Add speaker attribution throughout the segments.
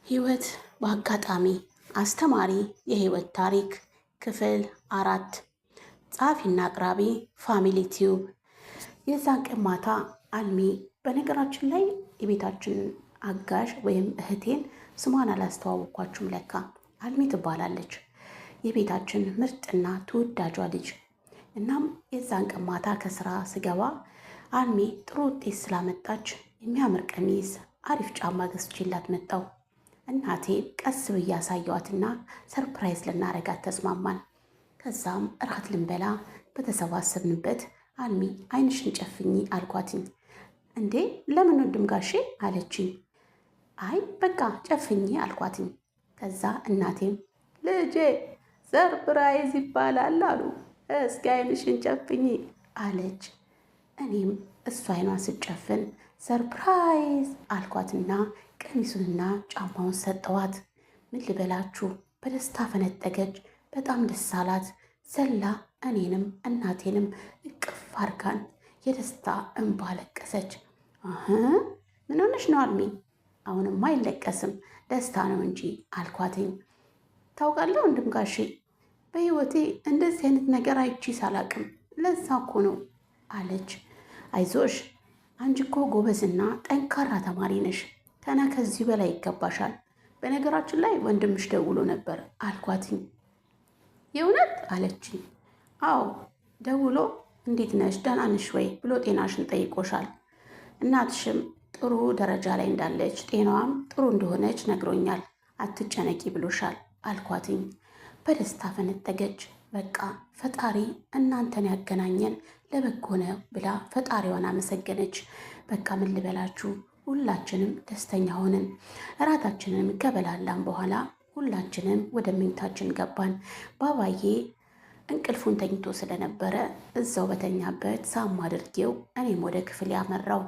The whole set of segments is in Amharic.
Speaker 1: ህይወት በአጋጣሚ አስተማሪ የህይወት ታሪክ ክፍል 4 ጸሐፊና አቅራቢ ፋሚሊ ቲዩብ። የዛን ቀን ማታ አልሚ በነገራችን ላይ የቤታችን አጋዥ ወይም እህቴን ስሟን አላስተዋወቅኳችሁም። ለካ አልሚ ትባላለች። የቤታችን ምርጥና ተወዳጇ ልጅ። እናም የዛን ቀን ማታ ከስራ ስገባ አልሚ ጥሩ ውጤት ስላመጣች የሚያምር ቀሚስ፣ አሪፍ ጫማ ገዝቼላት መጣሁ። እናቴ ቀስ ብዬ አሳየዋትና ሰርፕራይዝ ልናረጋት ተስማማን። ከዛም እራት ልንበላ በተሰባሰብንበት አልሚ አይንሽን ጨፍኝ አልኳትኝ። እንዴ ለምን ወንድም ጋሼ አለችኝ። አይ በቃ ጨፍኝ አልኳትኝ። ከዛ እናቴም ልጄ ሰርፕራይዝ ይባላል አሉ፣ እስኪ አይንሽን ጨፍኝ አለች። እኔም እሷ አይኗን ስጨፍን ሰርፕራይዝ አልኳትና ቀሚሱንና ጫማውን ሰጠዋት። ምን ልበላችሁ በደስታ ፈነጠገች። በጣም ደስ አላት። ዘላ እኔንም እናቴንም እቅፍ አርጋን የደስታ እንባ ለቀሰች። ምን ሆነሽ ነው አልሚ? አሁንማ አይለቀስም ደስታ ነው እንጂ አልኳትኝ። ታውቃለህ ወንድም ጋሼ በህይወቴ እንደዚህ አይነት ነገር አይቼ ሳላቅም ለዛ እኮ ነው አለች። አይዞሽ አንቺ እኮ ጎበዝና ጠንካራ ተማሪ ነሽ። ገና ከዚህ በላይ ይገባሻል። በነገራችን ላይ ወንድምሽ ደውሎ ነበር አልኳትኝ። የእውነት አለችኝ። አዎ ደውሎ እንዴት ነሽ ደህና ነሽ ወይ ብሎ ጤናሽን ጠይቆሻል። እናትሽም ጥሩ ደረጃ ላይ እንዳለች ጤናዋም ጥሩ እንደሆነች ነግሮኛል። አትጨነቂ ብሎሻል አልኳትኝ። በደስታ ፈነጠገች። በቃ ፈጣሪ እናንተን ያገናኘን ለበጎ ነው ብላ ፈጣሪዋን አመሰገነች። በቃ ምን ልበላችሁ ሁላችንም ደስተኛ ሆንን። እራታችንን ከበላላን በኋላ ሁላችንም ወደ መኝታችን ገባን። ባባዬ እንቅልፉን ተኝቶ ስለነበረ እዛው በተኛበት ሳም አድርጌው እኔም ወደ ክፍል ያመራው።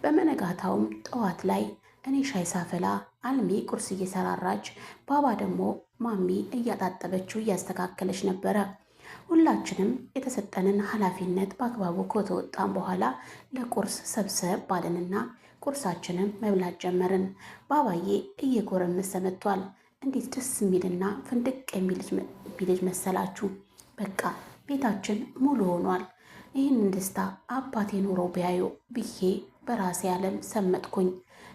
Speaker 1: በመነጋታውም ጠዋት ላይ እኔ ሻይ ሳፈላ አልሚ ቁርስ እየሰራራች፣ ባባ ደግሞ ማሚ እያጣጠበችው እያስተካከለች ነበረ። ሁላችንም የተሰጠንን ኃላፊነት በአግባቡ ከተወጣን በኋላ ለቁርስ ሰብሰብ ባለንና ቁርሳችንን መብላት ጀመርን። ባባዬ እየጎረመሰ መጥቷል። እንዴት ደስ የሚልና ፍንድቅ የሚል ልጅ መሰላችሁ! በቃ ቤታችን ሙሉ ሆኗል። ይህንን ደስታ አባቴ ኖሮ ቢያዩ ብዬ በራሴ ዓለም ሰመጥኩኝ።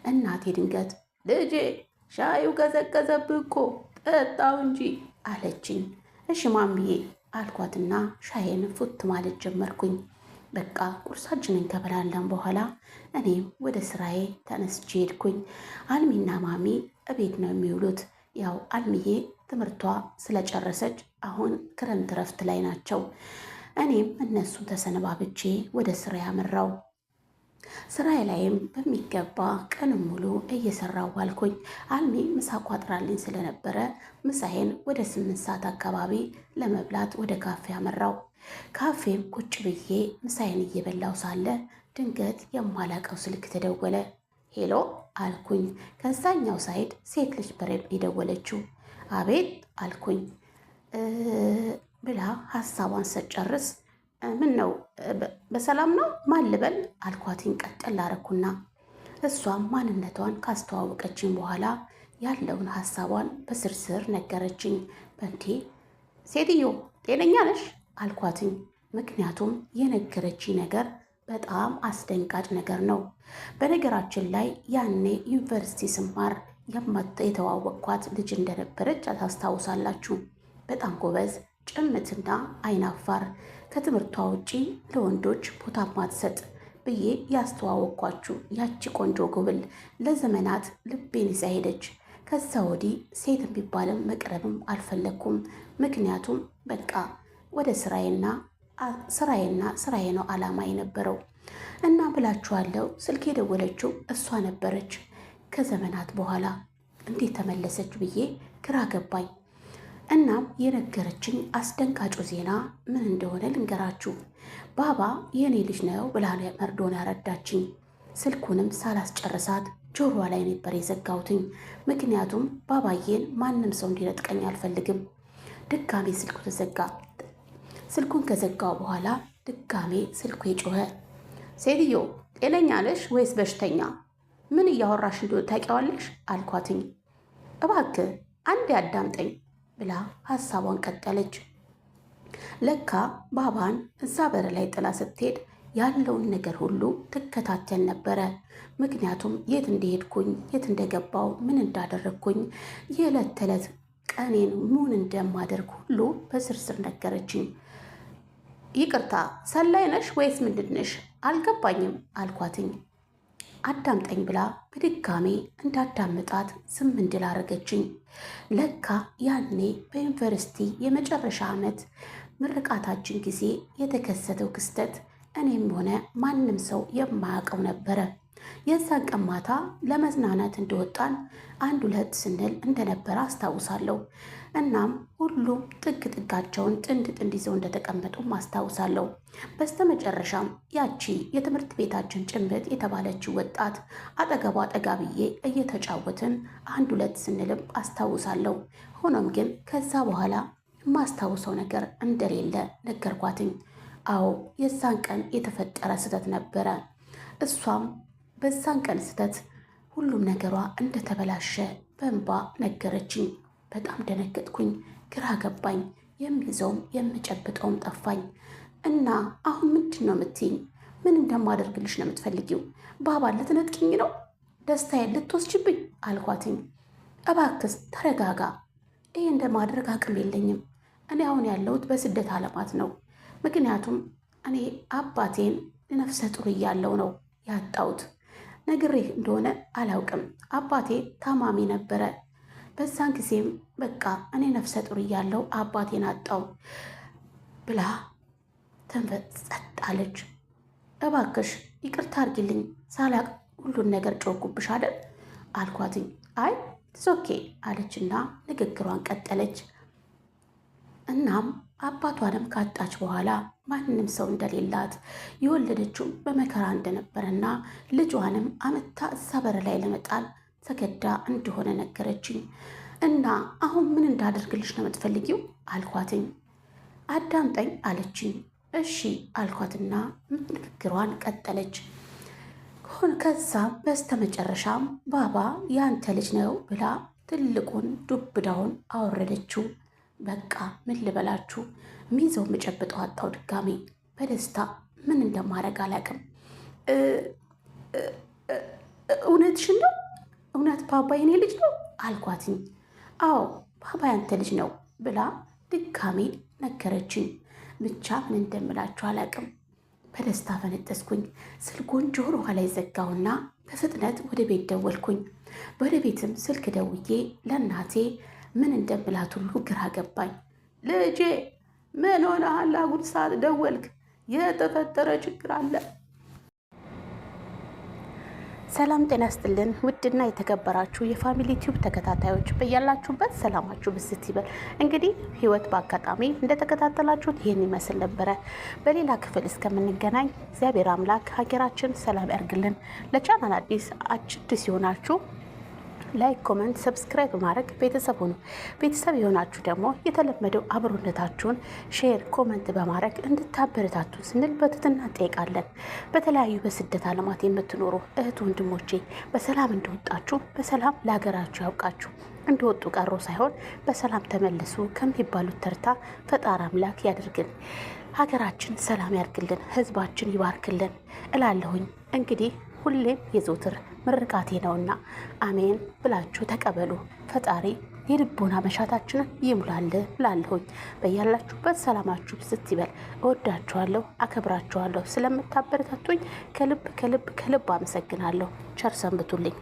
Speaker 1: እናቴ ድንገት ልጄ ሻዩ ቀዘቀዘብህ እኮ ጠጣው እንጂ አለችኝ። እሺ ማምዬ አልኳትና ሻይን ፉት ማለት ጀመርኩኝ። በቃ ቁርሳችንን ከበላለን በኋላ እኔም ወደ ስራዬ ተነስቼ ሄድኩኝ። አልሚና ማሚ እቤት ነው የሚውሉት። ያው አልሚዬ ትምህርቷ ስለጨረሰች አሁን ክረምት ረፍት ላይ ናቸው። እኔም እነሱን ተሰነባብቼ ወደ ስራ ያመራው። ስራዬ ላይም በሚገባ ቀንም ሙሉ እየሰራው ዋልኩኝ። አልሚ ምሳ ቋጥራልኝ ስለነበረ ምሳዬን ወደ 8 ሰዓት አካባቢ ለመብላት ወደ ካፌ አመራው። ካፌም ቁጭ ብዬ ምሳዬን እየበላው ሳለ ድንገት የማላቀው ስልክ ተደወለ። ሄሎ አልኩኝ። ከዛኛው ሳይድ ሴት ልጅ በረብ የደወለችው። አቤት አልኩኝ ብላ ሀሳቧን ስጨርስ ምን ነው በሰላም ነው ማን ልበል አልኳትኝ። ቀጠል አረኩና እሷም ማንነቷን ካስተዋወቀችኝ በኋላ ያለውን ሀሳቧን በስርስር ነገረችኝ። በንቴ ሴትዮ ጤነኛ ነሽ አልኳትኝ። ምክንያቱም የነገረችኝ ነገር በጣም አስደንጋጭ ነገር ነው። በነገራችን ላይ ያኔ ዩኒቨርሲቲ ስማር የተዋወቅኳት ልጅ እንደነበረች ታስታውሳላችሁ። በጣም ጎበዝ ጭምትና አይናፋር፣ ከትምህርቷ ውጪ ለወንዶች ቦታ ማትሰጥ ብዬ ያስተዋወቅኳችሁ ያቺ ቆንጆ ጉብል ለዘመናት ልቤን ይዛ ሄደች። ከዛ ወዲህ ሴት ቢባልም መቅረብም አልፈለግኩም። ምክንያቱም በቃ ወደ ስራዬ ነው ዓላማ የነበረው እና ብላችኋለሁ። ስልክ የደወለችው እሷ ነበረች። ከዘመናት በኋላ እንዴት ተመለሰች ብዬ ግራ ገባኝ። እናም የነገረችኝ አስደንጋጩ ዜና ምን እንደሆነ ልንገራችሁ። ባባ የእኔ ልጅ ነው ብላ መርዶን ያረዳችኝ። ስልኩንም ሳላስጨርሳት ጆሮዋ ላይ ነበር የዘጋሁትኝ። ምክንያቱም ባባዬን ማንም ሰው እንዲነጥቀኝ አልፈልግም። ድጋሜ ስልኩ ተዘጋ። ስልኩን ከዘጋው በኋላ ድጋሜ ስልኩ የጮኸ። ሴትዮ ጤነኛ ነሽ ወይስ በሽተኛ? ምን እያወራሽ እንደሆነ ታውቂዋለሽ አልኳትኝ። እባክህ አንዴ አዳምጠኝ ብላ ሀሳቧን ቀጠለች። ለካ ባባን እዛ በር ላይ ጥላ ስትሄድ ያለውን ነገር ሁሉ ትከታተል ነበረ። ምክንያቱም የት እንደሄድኩኝ፣ የት እንደገባው፣ ምን እንዳደረግኩኝ፣ የዕለት ተዕለት ቀኔን ምን እንደማደርግ ሁሉ በዝርዝር ነገረችኝ። ይቅርታ ሰላይ ነሽ ወይስ ምንድን ነሽ? አልገባኝም አልኳትኝ። አዳምጠኝ ብላ በድጋሜ እንዳዳምጣት ዝም እንድል አረገችኝ። ለካ ያኔ በዩኒቨርሲቲ የመጨረሻ ዓመት ምርቃታችን ጊዜ የተከሰተው ክስተት እኔም ሆነ ማንም ሰው የማያውቀው ነበረ። የዛን ቀን ማታ ለመዝናናት እንደወጣን አንድ ሁለት ስንል እንደነበረ አስታውሳለሁ። እናም ሁሉም ጥግ ጥጋቸውን ጥንድ ጥንድ ይዘው እንደተቀመጡም አስታውሳለሁ። በስተመጨረሻም ያቺ የትምህርት ቤታችን ጭምት የተባለችው ወጣት አጠገቧ ጠጋ ብዬ እየተጫወትን አንድ ሁለት ስንልም አስታውሳለሁ። ሆኖም ግን ከዛ በኋላ የማስታውሰው ነገር እንደሌለ ነገርኳትኝ። አዎ የዛን ቀን የተፈጠረ ስህተት ነበረ። እሷም በዛን ቀን ስህተት ሁሉም ነገሯ እንደተበላሸ በእንባ ነገረችኝ። በጣም ደነገጥኩኝ፣ ግራ ገባኝ። የሚይዘውም የምጨብጠውም ጠፋኝ። እና አሁን ምንድን ነው የምትይኝ? ምን እንደማደርግልሽ ነው የምትፈልጊው? ባባን ልትነጥቂኝ ነው? ደስታዬን ልትወስጅብኝ? አልኳትኝ። እባክስ ተረጋጋ። ይህ እንደማድረግ አቅም የለኝም። እኔ አሁን ያለሁት በስደት ዓለማት ነው። ምክንያቱም እኔ አባቴን ነፍሰ ጡር እያለሁ ነው ያጣሁት። ነግሬህ እንደሆነ አላውቅም። አባቴ ታማሚ ነበረ። በዛን ጊዜም በቃ እኔ ነፍሰ ጡር እያለሁ አባቴን አጣው ብላ ጸጥ አለች። እባክሽ ይቅርታ አድርጊልኝ፣ ሳላቅ ሁሉን ነገር ጮኩብሽ አይደል አልኳትኝ። አይ ኦኬ አለችና ንግግሯን ቀጠለች። እናም አባቷንም ካጣች በኋላ ማንም ሰው እንደሌላት የወለደችው በመከራ እንደነበረና ልጇንም አመታ እዛ በር ላይ ለመጣል ተገዳ እንደሆነ ነገረችኝ። እና አሁን ምን እንዳደርግልሽ ነው የምትፈልጊው አልኳትኝ። አዳምጠኝ አለችኝ። እሺ አልኳትና ንግግሯን ቀጠለች። ከዛም በስተመጨረሻም ባባ ያንተ ልጅ ነው ብላ ትልቁን ዱብዳውን አወረደችው። በቃ ምን ልበላችሁ፣ ሚዘው የምጨብጠው አጣው። ድጋሜ በደስታ ምን እንደማደርግ አላውቅም። እውነትሽን ነው? እውነት ባባ የኔ ልጅ ነው አልኳትኝ። አዎ ባባ ያንተ ልጅ ነው ብላ ድጋሜ ነገረችኝ። ብቻ ምን እንደምላችሁ አላውቅም። በደስታ ፈነጠስኩኝ። ስልኩን ጆሮዋ ላይ ዘጋውና በፍጥነት ወደ ቤት ደወልኩኝ። ወደ ቤትም ስልክ ደውዬ ለእናቴ ምን እንደምላት ሁሉ ግራ ገባኝ። ልጄ ምን ሆነሃል? አጉል ሰዓት ደወልክ? የተፈጠረ ችግር አለ? ሰላም ጤና ይስጥልን። ውድና የተከበራችሁ የፋሚሊ ቲዩብ ተከታታዮች በያላችሁበት ሰላማችሁ ብዝት ይበል። እንግዲህ ህይወት በአጋጣሚ እንደተከታተላችሁት ይህን ይመስል ነበረ። በሌላ ክፍል እስከምንገናኝ እግዚአብሔር አምላክ ሀገራችን ሰላም ያርግልን። ለቻናል አዲስ ሲሆናችሁ ላይክ፣ ኮመንት፣ ሰብስክራይብ በማድረግ ቤተሰብ ሁኑ። ቤተሰብ የሆናችሁ ደግሞ የተለመደው አብሮነታችሁን ሼር፣ ኮመንት በማድረግ እንድታበረታቱን ስንል በትህትና እንጠይቃለን። በተለያዩ በስደት ዓለማት የምትኖሩ እህት ወንድሞቼ በሰላም እንደወጣችሁ በሰላም ለሀገራችሁ ያውቃችሁ። እንደወጡ ቀሮ ሳይሆን በሰላም ተመልሱ ከሚባሉት ተርታ ፈጣሪ አምላክ ያድርግን። ሀገራችን ሰላም ያርግልን፣ ህዝባችን ይባርክልን እላለሁኝ። እንግዲህ ሁሌም የዘውትር ምርቃቴ ነውና አሜን ብላችሁ ተቀበሉ። ፈጣሪ የልቦና መሻታችንን ይሙላል እላለሁኝ። በያላችሁበት ሰላማችሁ ብዝት ይበል። እወዳችኋለሁ፣ አከብራችኋለሁ። ስለምታበረታቱኝ ከልብ ከልብ ከልብ አመሰግናለሁ። ቸር ሰንብቱልኝ።